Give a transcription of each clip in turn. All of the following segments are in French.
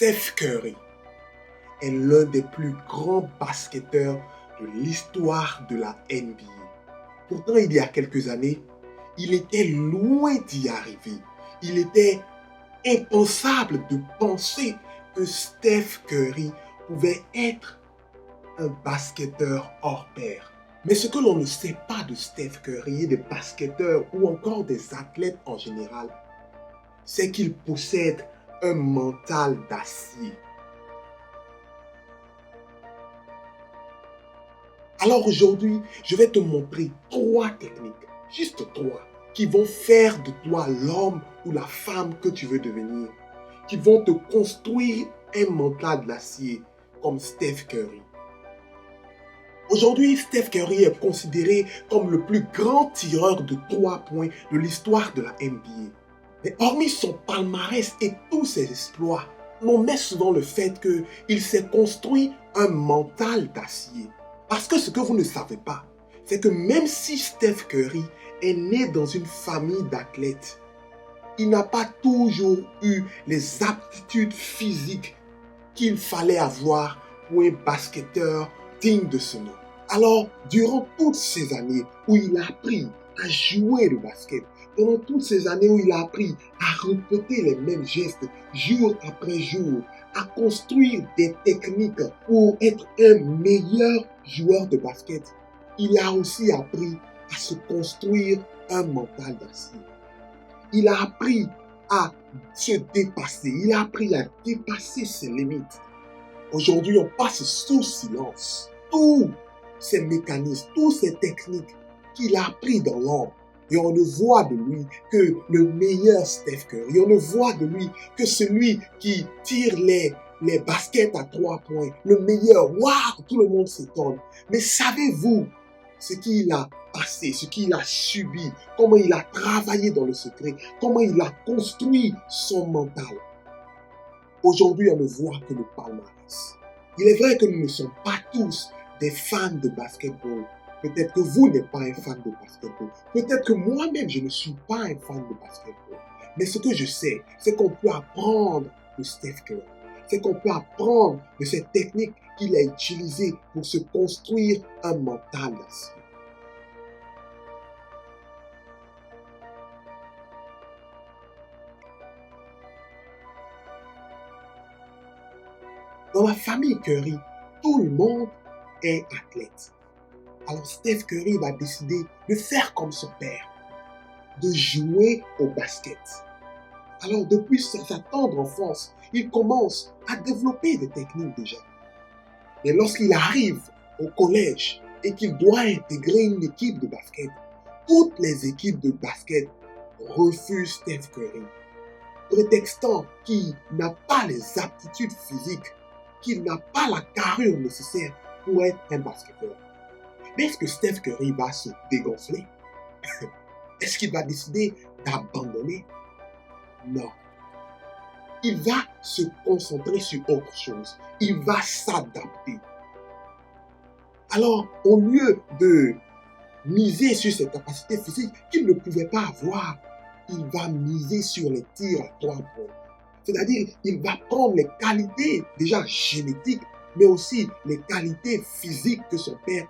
Steph Curry est l'un des plus grands basketteurs de l'histoire de la NBA. Pourtant, il y a quelques années, il était loin d'y arriver. Il était impensable de penser que Steph Curry pouvait être un basketteur hors pair. Mais ce que l'on ne sait pas de Steph Curry et des basketteurs ou encore des athlètes en général, c'est qu'il possède un mental d'acier. Alors aujourd'hui, je vais te montrer 3 techniques, juste 3, qui vont faire de toi l'homme ou la femme que tu veux devenir, qui vont te construire un mental d'acier comme Steph Curry. Aujourd'hui, Steph Curry est considéré comme le plus grand tireur de 3 points de l'histoire de la NBA. Mais hormis son palmarès et tous ses exploits, on met souvent le fait qu'il s'est construit un mental d'acier. Parce que ce que vous ne savez pas, c'est que même si Steph Curry est né dans une famille d'athlètes, il n'a pas toujours eu les aptitudes physiques qu'il fallait avoir pour un basketteur digne de ce nom. Alors, durant toutes ces années où il a appris à jouer le basket, pendant toutes ces années où il a appris à répéter les mêmes gestes jour après jour, à construire des techniques pour être un meilleur joueur de basket, il a aussi appris à se construire un mental d'acier. Il a appris à se dépasser, il a appris à dépasser ses limites. Aujourd'hui, on passe sous silence tous ces mécanismes, toutes ces techniques qu'il a appris dans l'ombre. Et on ne voit de lui que le meilleur Steph Curry. On ne voit de lui que celui qui tire les baskets à 3 points. Le meilleur. Waouh! Tout le monde s'étonne. Mais savez-vous ce qu'il a passé, ce qu'il a subi, comment il a travaillé dans le secret, comment il a construit son mental? Aujourd'hui, on ne voit que le palmarès. Il est vrai que nous ne sommes pas tous des fans de basketball. Peut-être que vous n'êtes pas un fan de basketball. Peut-être que moi-même, je ne suis pas un fan de basketball. Mais ce que je sais, c'est qu'on peut apprendre de Steph Curry. C'est qu'on peut apprendre de cette technique qu'il a utilisée pour se construire un mental d'acier. Dans la famille Curry, tout le monde est athlète. Alors Steph Curry va décider de faire comme son père, de jouer au basket. Alors depuis sa tendre enfance, il commence à développer des techniques déjà. Et lorsqu'il arrive au collège et qu'il doit intégrer une équipe de basket, toutes les équipes de basket refusent Steph Curry, prétextant qu'il n'a pas les aptitudes physiques, qu'il n'a pas la carrure nécessaire pour être un basketteur. Mais est-ce que Steph Curry va se dégonfler? Est-ce qu'il va décider d'abandonner? Non. Il va se concentrer sur autre chose. Il va s'adapter. Alors, au lieu de miser sur ses capacités physiques qu'il ne pouvait pas avoir, il va miser sur les tirs à 3 points. C'est-à-dire, il va prendre les qualités déjà génétiques, mais aussi les qualités physiques que son père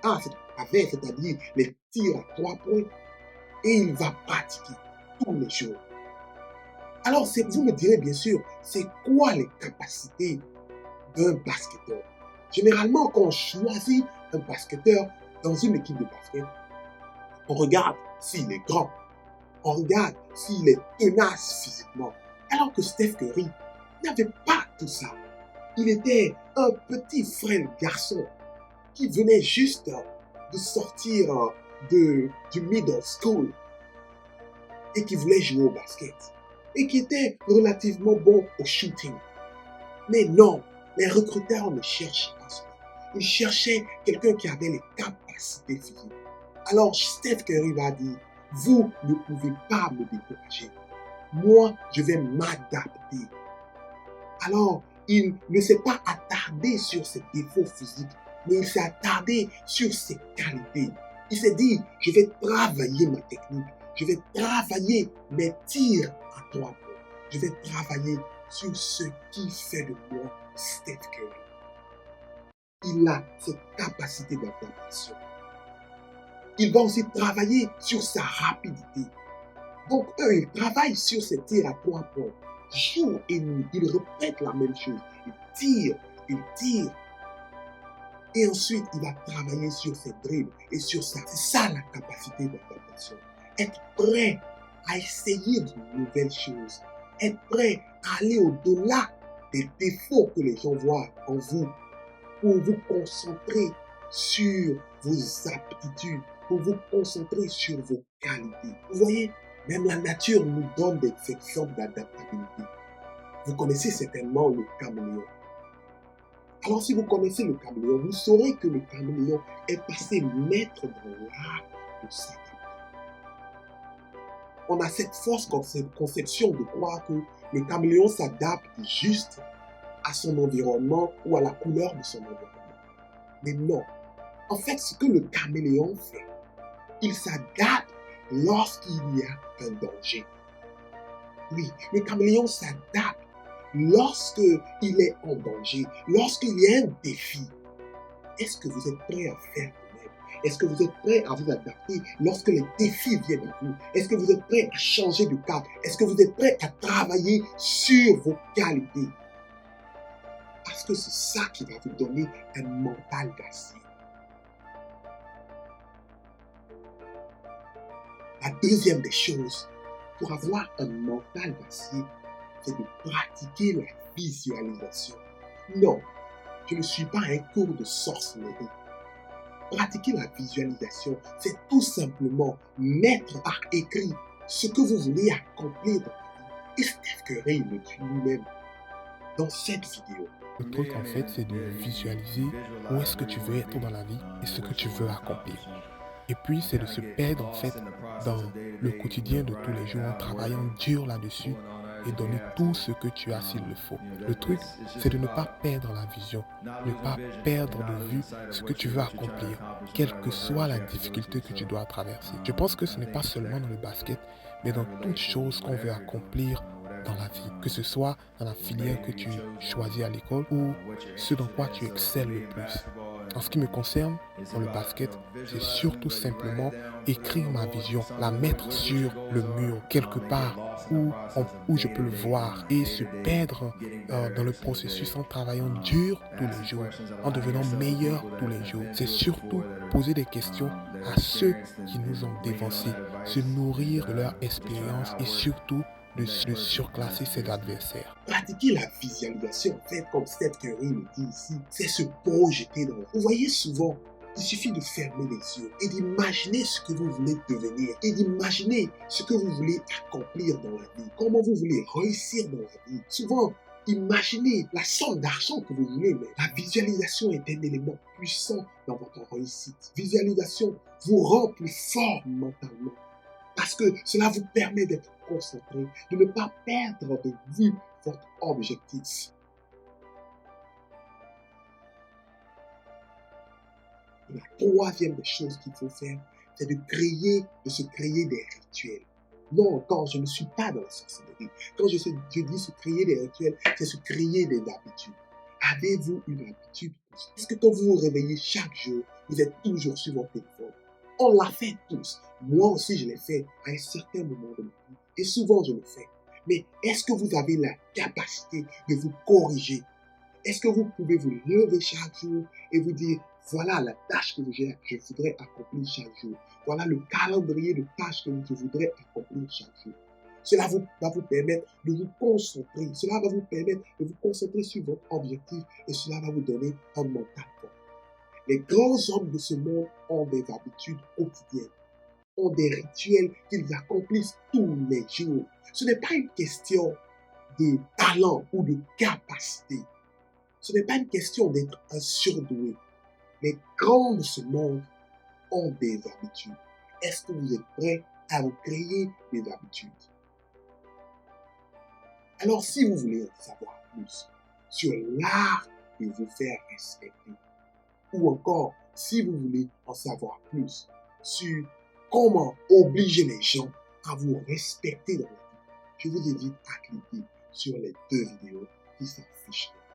avait, c'est-à-dire les tirs à 3 points, et il va pratiquer tous les jours. Alors, vous me direz bien sûr, c'est quoi les capacités d'un basketteur? Généralement, quand on choisit un basketteur dans une équipe de basket, on regarde s'il est grand, on regarde s'il est tenace physiquement. Alors que Steph Curry n'avait pas tout ça. Il était un petit frêle garçon qui venait juste de sortir du middle school et qui voulait jouer au basket et qui était relativement bon au shooting. Mais non, les recruteurs ne cherchaient pas cela. Ils cherchaient quelqu'un qui avait les capacités physiques. Alors Steph Curry va dire, vous ne pouvez pas me décourager. Moi, je vais m'adapter. Alors, il ne s'est pas attardé sur ses défauts physiques, mais il s'est attardé sur ses qualités. Il s'est dit, je vais travailler ma technique, je vais travailler mes tirs à 3 points, je vais travailler sur ce qui fait de moi Steph Curry. Il a cette capacité d'adaptation. Il va aussi travailler sur sa rapidité. Donc, eux, ils travaillent sur ces tirs à 3 points. Jour et nuit, ils répètent la même chose. Ils tirent. Et ensuite, il va travailler sur ses dribbles et sur ça. C'est ça la capacité d'adaptation. Être prêt à essayer de nouvelles choses. Être prêt à aller au-delà des défauts que les gens voient en vous pour vous concentrer sur vos aptitudes, pour vous concentrer sur vos qualités. Vous voyez, même la nature nous donne des exemples d'adaptabilité. Vous connaissez certainement le caméléon. Alors si vous connaissez le caméléon, vous saurez que le caméléon est passé maître dans l'art de s'adapter. On a cette fausse conception de croire que le caméléon s'adapte juste à son environnement ou à la couleur de son environnement. Mais non. En fait, ce que le caméléon fait, il s'adapte lorsqu'il y a un danger. Oui, le caméléon s'adapte lorsqu'il est en danger, lorsqu'il y a un défi. Est-ce que vous êtes prêt à faire de même? Est-ce que vous êtes prêt à vous adapter lorsque les défis viennent à vous? Est-ce que vous êtes prêt à changer de cadre? Est-ce que vous êtes prêt à travailler sur vos qualités? Parce que c'est ça qui va vous donner un mental d'acier. La deuxième des choses, pour avoir un mental d'acier, c'est de pratiquer la visualisation. Non, je ne suis pas un cours de sorcellerie. Pratiquer la visualisation, c'est tout simplement mettre par écrit ce que vous voulez accomplir dans la vie. Et Steph Curry le dit lui-même dans cette vidéo. Le truc, en fait, c'est de visualiser où est-ce que tu veux être dans la vie et ce que tu veux accomplir. Et puis, c'est de se perdre, en fait, dans le quotidien de tous les jours en travaillant dur là-dessus et donner tout ce que tu as s'il le faut. Le truc, c'est de ne pas perdre la vision, ne pas perdre de vue ce que tu veux accomplir, quelle que soit la difficulté que tu dois traverser. Je pense que ce n'est pas seulement dans le basket, mais dans toute chose qu'on veut accomplir dans la vie, que ce soit dans la filière que tu choisis à l'école ou ce dans quoi tu excelles le plus. En ce qui me concerne, dans le basket, c'est surtout simplement écrire ma vision, la mettre sur le mur, quelque part où je peux le voir et se perdre dans le processus en travaillant dur tous les jours, en devenant meilleur tous les jours. C'est surtout poser des questions à ceux qui nous ont dévancés, se nourrir de leur expérience et surtout de surclasser ses adversaires. Pratiquer la visualisation, en fait, comme Steph Curry le dit ici, c'est se projeter dans la vie. Vous voyez souvent, il suffit de fermer les yeux et d'imaginer ce que vous voulez devenir et d'imaginer ce que vous voulez accomplir dans la vie, comment vous voulez réussir dans la vie. Souvent, imaginez la somme d'argent que vous voulez, mais la visualisation est un élément puissant dans votre réussite. Visualisation vous rend plus fort mentalement. Parce que cela vous permet d'être concentré, de ne pas perdre de vue votre objectif. Et la troisième des choses qu'il faut faire, c'est de se créer des rituels. Non, quand je ne suis pas dans la sorcellerie, quand je dis se créer des rituels, c'est se créer des habitudes. Avez-vous une habitude? Est-ce que quand vous vous réveillez chaque jour, vous êtes toujours sur votre téléphone? On l'a fait tous. Moi aussi, je l'ai fait à un certain moment de ma vie. Et souvent, je le fais. Mais est-ce que vous avez la capacité de vous corriger? Est-ce que vous pouvez vous lever chaque jour et vous dire, voilà la tâche que je voudrais accomplir chaque jour. Voilà le calendrier de tâches que je voudrais accomplir chaque jour. Cela va vous permettre de vous concentrer. Cela va vous permettre de vous concentrer sur votre objectif et cela va vous donner un mental fort. Les grands hommes de ce monde ont des habitudes quotidiennes, ont des rituels qu'ils accomplissent tous les jours. Ce n'est pas une question de talent ou de capacité. Ce n'est pas une question d'être un surdoué. Les grands de ce monde ont des habitudes. Est-ce que vous êtes prêts à vous créer des habitudes? Alors, si vous voulez en savoir plus sur l'art de vous faire respecter, ou encore, si vous voulez en savoir plus sur comment obliger les gens à vous respecter dans la vie, je vous invite à cliquer sur les 2 vidéos qui s'affichent.